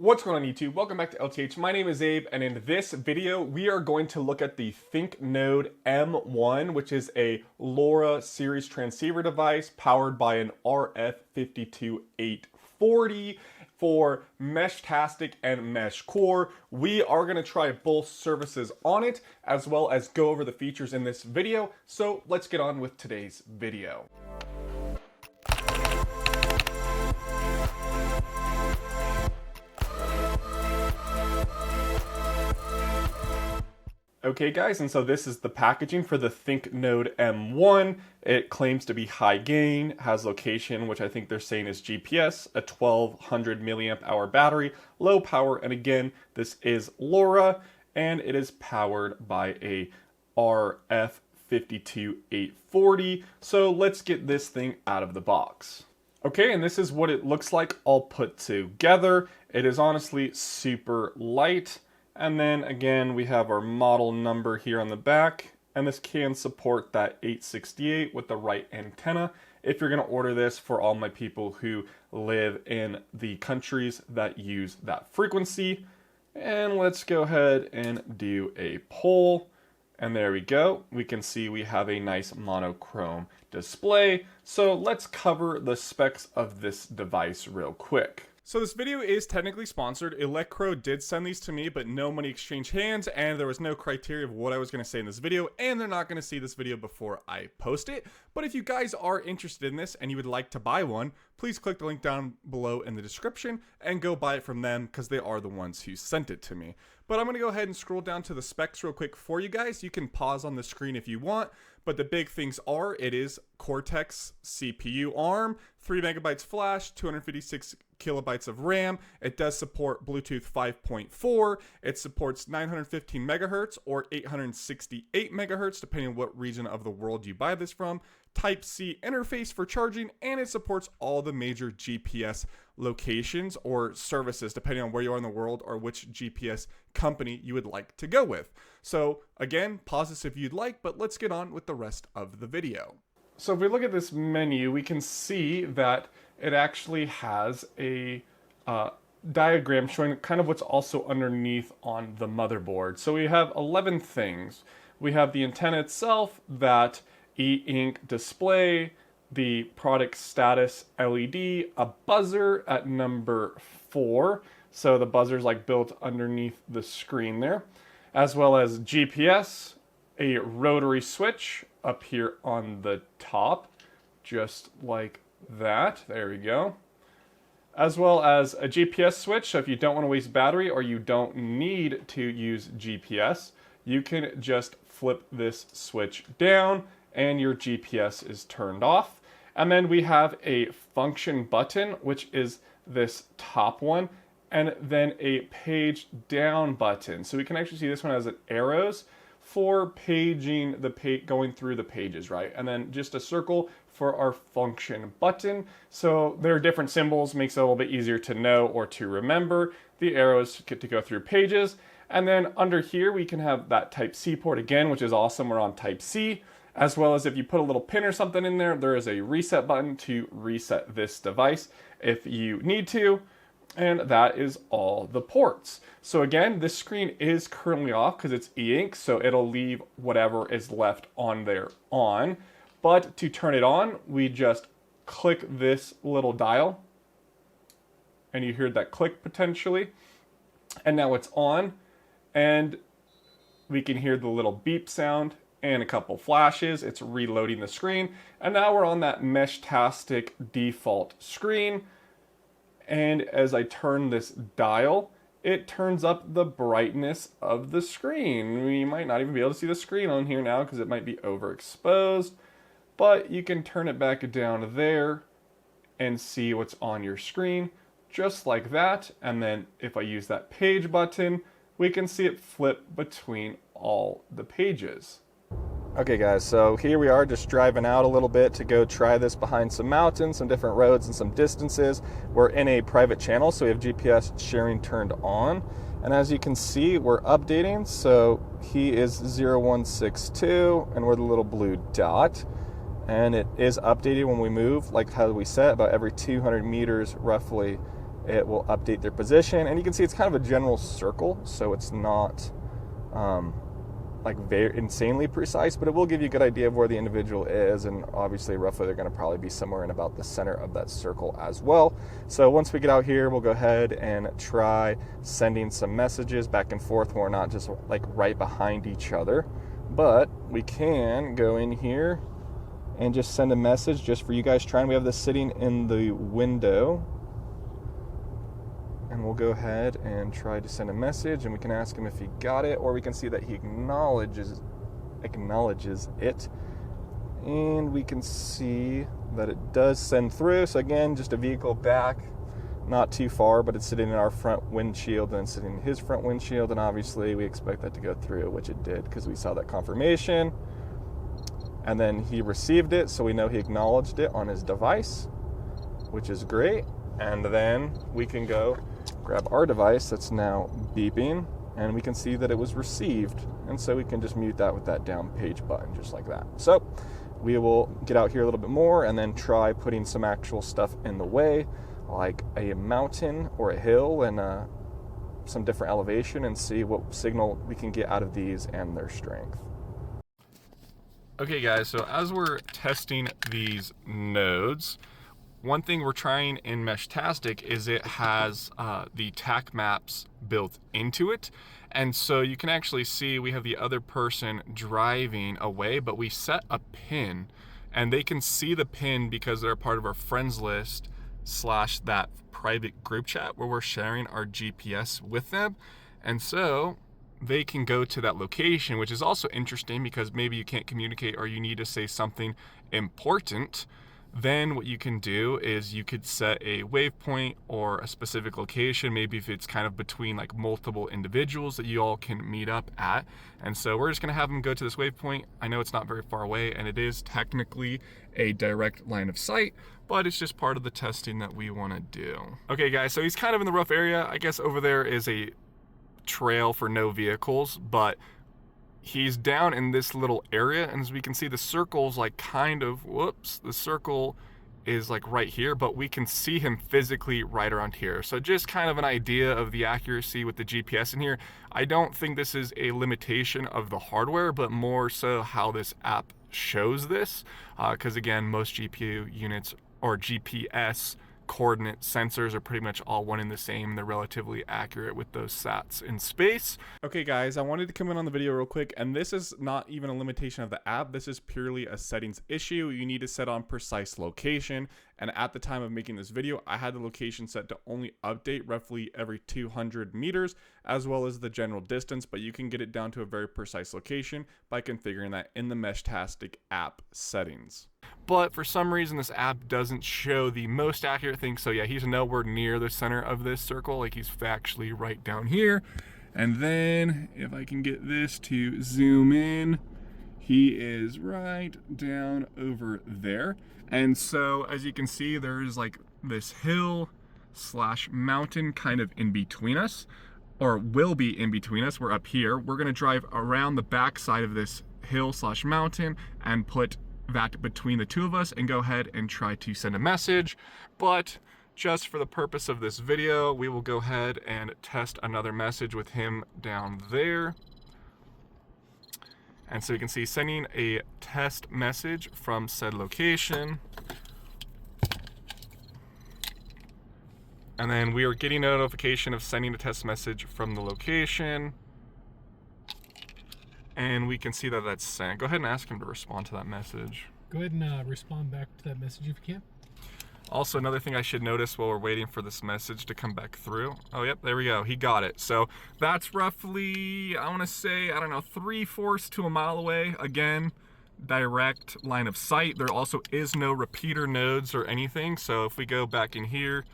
What's going on YouTube? Welcome back to LTH. My name is Abe, and in this video we are going to look at the ThinkNode M1, which is a LoRa series transceiver device powered by an RF52840 for Meshtastic and Mesh Core. We are going to try both services on it, as well as go over the features in this video. So let's get on with today's video. Okay guys, and so this is the packaging for the ThinkNode M1. It claims to be high gain, has location, which I think they're saying is GPS, a 1200 milliamp hour battery, low power, and again, this is LoRa, and it is powered by a RF52840. So let's get this thing out of the box. Okay, and this is what it looks like all put together. It is honestly super light. And then again, we have our model number here on the back, and this can support that 868 with the right antenna if you're going to order this for all my people who live in the countries that use that frequency. And let's go ahead and do a poll. And there we go. We can see we have a nice monochrome display. So let's cover the specs of this device real quick. So this video is technically sponsored. Electro did send these to me, but no money exchanged hands, and there was no criteria of what I was going to say in this video, and they're not going to see this video before I post it. But if you guys are interested in this and you would like to buy one, please click the link down below in the description and go buy it from them, because they are the ones who sent it to me. But I'm going to go ahead and scroll down to the specs real quick for you guys. You can pause on the screen if you want, but the big things are, it is Cortex CPU ARM, 3 megabytes flash, 256 kilobytes of RAM. It does support Bluetooth 5.4. It supports 915 megahertz or 868 megahertz, depending on what region of the world you buy this from. Type-C interface for charging, and it supports all the major GPS locations or services, depending on where you are in the world or which GPS company you would like to go with. So again, pause this if you'd like, but let's get on with the rest of the video. So if we look at this menu, we can see that it actually has a diagram showing kind of what's also underneath on the motherboard. So we have 11 things. We have the antenna itself, that e-ink display, the product status LED, a buzzer at number 4. So the buzzer's like built underneath the screen there, as well as GPS, a rotary switch up here on the top, just like that. There we go. As well as a GPS switch, so if you don't want to waste battery or you don't need to use GPS, you can just flip this switch down and your GPS is turned off. And then we have a function button, which is this top one, and then a page down button. So we can actually see this one as an arrows for paging the going through the pages, right? And then just a circle for our function button. So there are different symbols, makes it a little bit easier to know or to remember. The arrows get to go through pages. And then under here, we can have that Type-C port again, which is awesome. We're on Type-C, as well as if you put a little pin or something in there, there is a reset button to reset this device if you need to. And that is all the ports. So again, this screen is currently off because it's e-ink, so it'll leave whatever is left on there on. But to turn it on, we just click this little dial, and you hear that click potentially. And now it's on, and we can hear the little beep sound and a couple flashes. It's reloading the screen, and now we're on that Meshtastic default screen. And as I turn this dial, it turns up the brightness of the screen. We might not even be able to see the screen on here now because it might be overexposed, but you can turn it back down there and see what's on your screen, just like that. And then if I use that page button, we can see it flip between all the pages. Okay guys, so here we are just driving out a little bit to go try this behind some mountains, some different roads and some distances. We're in a private channel, so we have GPS sharing turned on. And as you can see, we're updating. So he is 0162 and we're the little blue dot. And it is updated when we move, like how we set, about every 200 meters roughly it will update their position. And you can see it's kind of a general circle, so it's not like very insanely precise, but it will give you a good idea of where the individual is, and obviously roughly they're going to probably be somewhere in about the center of that circle as well. So once we get out here, we'll go ahead and try sending some messages back and forth. We're not just like right behind each other, but we can go in here and just send a message just for you guys trying. We have this sitting in the window, and we'll go ahead and try to send a message, and we can ask him if he got it, or we can see that he acknowledges it, and we can see that it does send through. So again, just a vehicle back, not too far, but it's sitting in our front windshield and sitting in his front windshield, and obviously we expect that to go through, which it did because we saw that confirmation. And then he received it, so we know he acknowledged it on his device, which is great. And then we can go grab our device that's now beeping, and we can see that it was received. And so we can just mute that with that down page button, just like that. So we will get out here a little bit more and then try putting some actual stuff in the way, like a mountain or a hill and some different elevation, and see what signal we can get out of these and their strength. Okay guys, so as we're testing these nodes, one thing we're trying in Meshtastic is it has the TAC maps built into it. And so you can actually see we have the other person driving away, but we set a pin, and they can see the pin because they're a part of our friends list / that private group chat where we're sharing our GPS with them. And so they can go to that location, which is also interesting because maybe you can't communicate or you need to say something important. Then what you can do is you could set a waypoint or a specific location, maybe if it's kind of between like multiple individuals that you all can meet up at. And so we're just gonna have them go to this waypoint. I know it's not very far away, and it is technically a direct line of sight, but it's just part of the testing that we wanna do. Okay guys, so he's kind of in the rough area. I guess over there is a trail for no vehicles, but he's down in this little area, and as we can see, the circle's like kind of, the circle is like right here, but we can see him physically right around here. So just kind of an idea of the accuracy with the GPS in here. I don't think this is a limitation of the hardware, but more so how this app shows this, because again, most GPU units or GPS coordinate sensors are pretty much all one and the same. They're relatively accurate with those sats in space. Okay guys, I wanted to come in on the video real quick, and this is not even a limitation of the app. This is purely a settings issue. You need to set on precise location, and at the time of making this video, I had the location set to only update roughly every 200 meters, as well as the general distance, but you can get it down to a very precise location by configuring that in the Meshtastic app settings. But for some reason, this app doesn't show the most accurate thing. So yeah, he's nowhere near the center of this circle. Like he's actually right down here. And then if I can get this to zoom in, he is right down over there. And so as you can see, there is like this hill / mountain kind of in between us, or will be in between us. We're up here. We're gonna drive around the back side of this hill / mountain and put that between the two of us and go ahead and try to send a message. But just for the purpose of this video, we will go ahead and test another message with him down there. And so you can see sending a test message from said location. And then we are getting a notification of sending a test message from the location. And we can see that that's sent. Go ahead and ask him to respond to that message. Go ahead and respond back to that message if you can. Also, another thing I should notice while we're waiting for this message to come back through. Oh, yep, there we go. He got it. So that's roughly, I want to say, I don't know, 3/4 to a mile away. Again, direct line of sight. There also is no repeater nodes or anything. So if we go back in here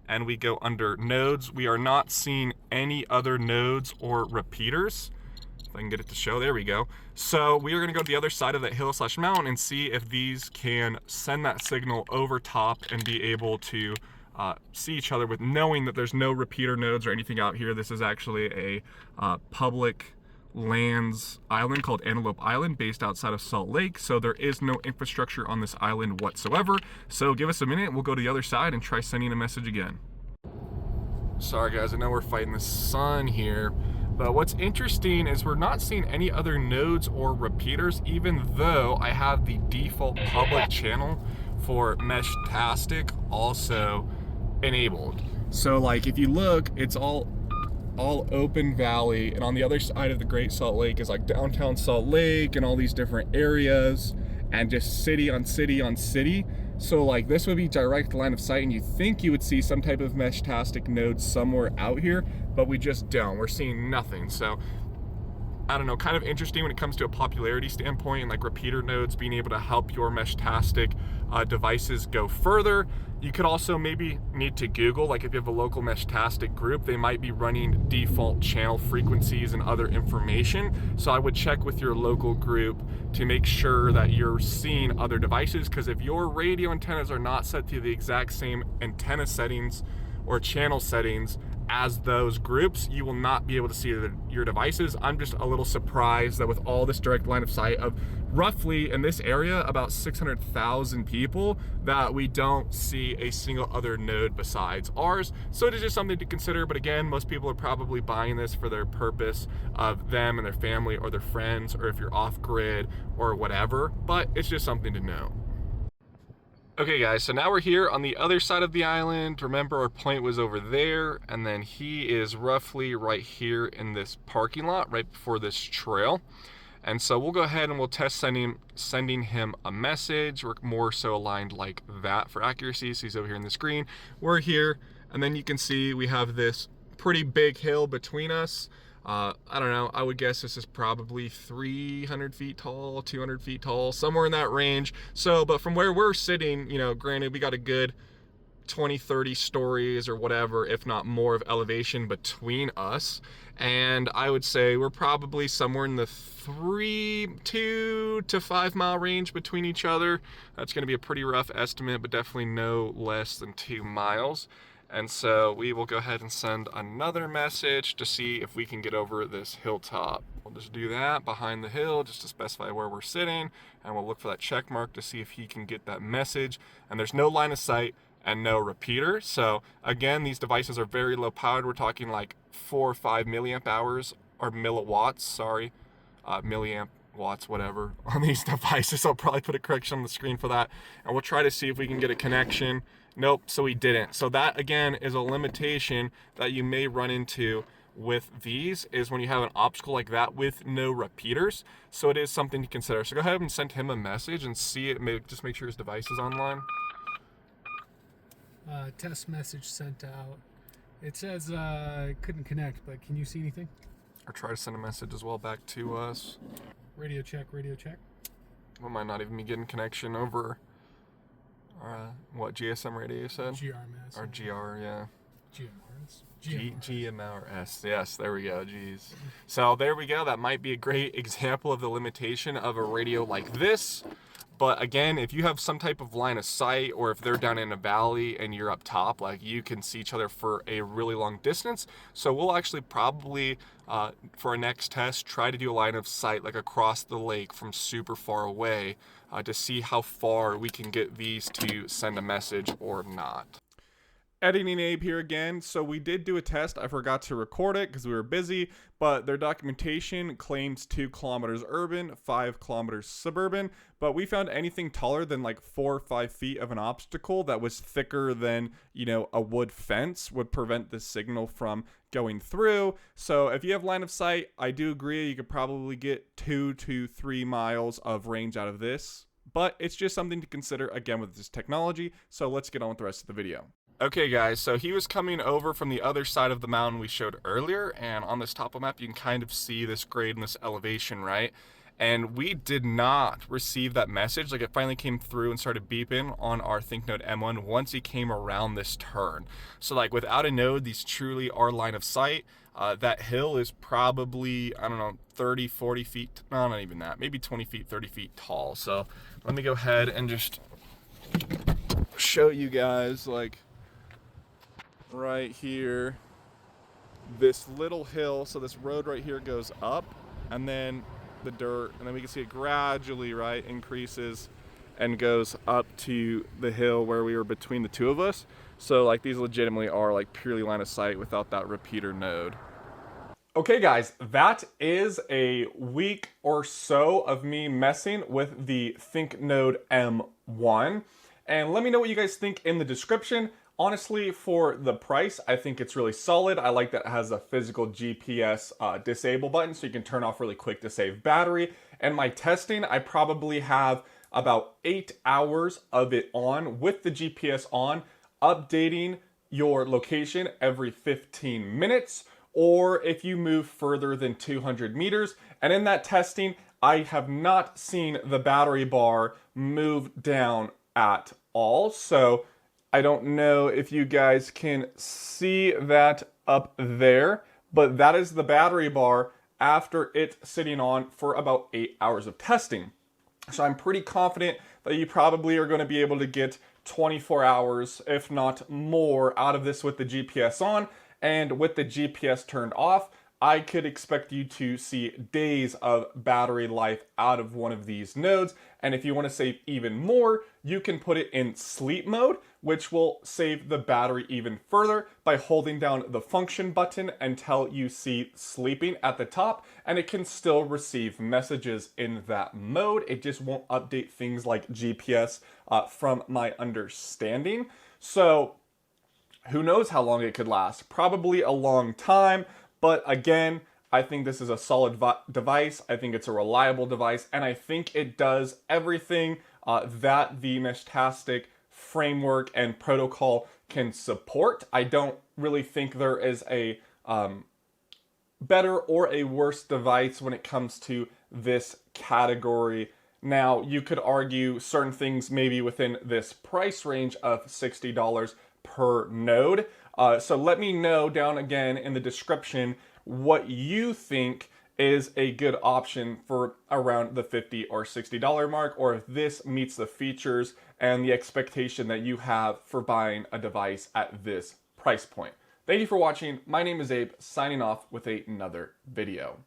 and we go under nodes, we are not seeing any other nodes or repeaters. If I can get it to show, there we go. So we are gonna go to the other side of that hill / mountain and see if these can send that signal over top and be able to see each other with knowing that there's no repeater nodes or anything out here. This is actually a public lands island called Antelope Island based outside of Salt Lake. So there is no infrastructure on this island whatsoever. So give us a minute, we'll go to the other side and try sending a message again. Sorry guys, I know we're fighting the sun here, but what's interesting is we're not seeing any other nodes or repeaters, even though I have the default public channel for Meshtastic also enabled. So like if you look, it's all open valley, and on the other side of the Great Salt Lake is like downtown Salt Lake and all these different areas and just city on city on city. So like this would be direct line of sight, and you think you would see some type of Meshtastic node somewhere out here, but we just don't. We're seeing nothing. So I don't know, kind of interesting when it comes to a popularity standpoint, and like repeater nodes being able to help your Meshtastic devices go further. You could also maybe need to Google, like if you have a local Meshtastic group, they might be running default channel frequencies and other information. So I would check with your local group to make sure that you're seeing other devices, because if your radio antennas are not set to the exact same antenna settings or channel settings as those groups, you will not be able to see your devices. I'm just a little surprised that with all this direct line of sight of roughly in this area about 600,000 people, that we don't see a single other node besides ours. So it is just something to consider, but again, most people are probably buying this for their purpose of them and their family or their friends, or if you're off grid or whatever, but it's just something to know. Okay guys, so now we're here on the other side of the island. Remember, our point was over there, and then he is roughly right here in this parking lot, right before this trail. And so we'll go ahead and we'll test sending him a message. We're more so aligned like that for accuracy. So he's over here in the screen. We're here, and then you can see we have this pretty big hill between us. I don't know, I would guess this is probably 300 feet tall, 200 feet tall, somewhere in that range. So, but from where we're sitting, you know, granted, we got a good 20, 30 stories or whatever, if not more, of elevation between us. And I would say we're probably somewhere in the 2 to 5 mile range between each other. That's going to be a pretty rough estimate, but definitely no less than 2 miles. And so we will go ahead and send another message to see if we can get over this hilltop. We'll just do that behind the hill just to specify where we're sitting, and we'll look for that check mark to see if he can get that message. And there's no line of sight and no repeater. So again, these devices are very low powered. We're talking like 4 or 5 milliamp hours or milliwatts, sorry, milliamp watts, whatever, on these devices. I'll probably put a correction on the screen for that, and we'll try to see if we can get a connection. Nope, so we didn't. So that again is a limitation that you may run into with these, is when you have an obstacle like that with no repeaters. So it is something to consider. So go ahead and send him a message and see it, just make sure his device is online. Test message sent out. It says couldn't connect, but can you see anything? Or try to send a message as well back to us. Radio check, radio check. We might not even be getting connection over what, GSM radio you said? GRMS. Or GR, yeah. GMRS. GMRS, yes, there we go, geez. So there we go, that might be a great example of the limitation of a radio like this. But again, if you have some type of line of sight, or if they're down in a valley and you're up top, like you can see each other for a really long distance. So we'll actually probably, for our next test, try to do a line of sight like across the lake from super far away to see how far we can get these to send a message or not. Editing Abe here again. So we did do a test. I forgot to record it because we were busy, but their documentation claims 2 kilometers urban, 5 kilometers suburban, but we found anything taller than like 4 or 5 feet of an obstacle that was thicker than, you know, a wood fence would prevent the signal from going through. So if you have line of sight, I do agree you could probably get 2 to 3 miles of range out of this, but it's just something to consider again with this technology. So let's get on with the rest of the video. Okay guys, so he was coming over from the other side of the mountain we showed earlier, and on this topo map you can kind of see this grade and this elevation, right? And we did not receive that message. Like, it finally came through and started beeping on our ThinkNode M1 once he came around this turn. So like without a node, these truly are line of sight. That hill is probably, I don't know, 30, 40 feet, no, not even that, maybe 20 feet, 30 feet tall. So let me go ahead and just show you guys, like, right here, this little hill. So this road right here goes up, and then the dirt, and then we can see it gradually, right, increases and goes up to the hill where we were between the two of us. So like these legitimately are like purely line of sight without that repeater node. Okay guys, that is a week or so of me messing with the ThinkNode M1. And let me know what you guys think in the description. Honestly, for the price, I think it's really solid. I like that it has a physical GPS disable button so you can turn off really quick to save battery. And my testing, I probably have about 8 hours of it on with the GPS on, updating your location every 15 minutes, or if you move further than 200 meters. And in that testing, I have not seen the battery bar move down at all. So I don't know if you guys can see that up there, but that is the battery bar after it sitting on for about 8 hours of testing. So I'm pretty confident that you probably are going to be able to get 24 hours, if not more, out of this with the GPS on. And with the GPS turned off, I could expect you to see days of battery life out of one of these nodes. And if you want to save even more, you can put it in sleep mode, which will save the battery even further by holding down the function button until you see sleeping at the top, and it can still receive messages in that mode. It just won't update things like GPS from my understanding. So who knows how long it could last? Probably a long time. But again, I think this is a solid device. I think it's a reliable device, and I think it does everything that the Meshtastic framework and protocol can support. I don't really think there is a better or a worse device when it comes to this category. Now, you could argue certain things maybe within this price range of $60 per node. So let me know down again in the description what you think is a good option for around the $50 or $60 mark, or if this meets the features and the expectation that you have for buying a device at this price point. Thank you for watching. My name is Abe, signing off with another video.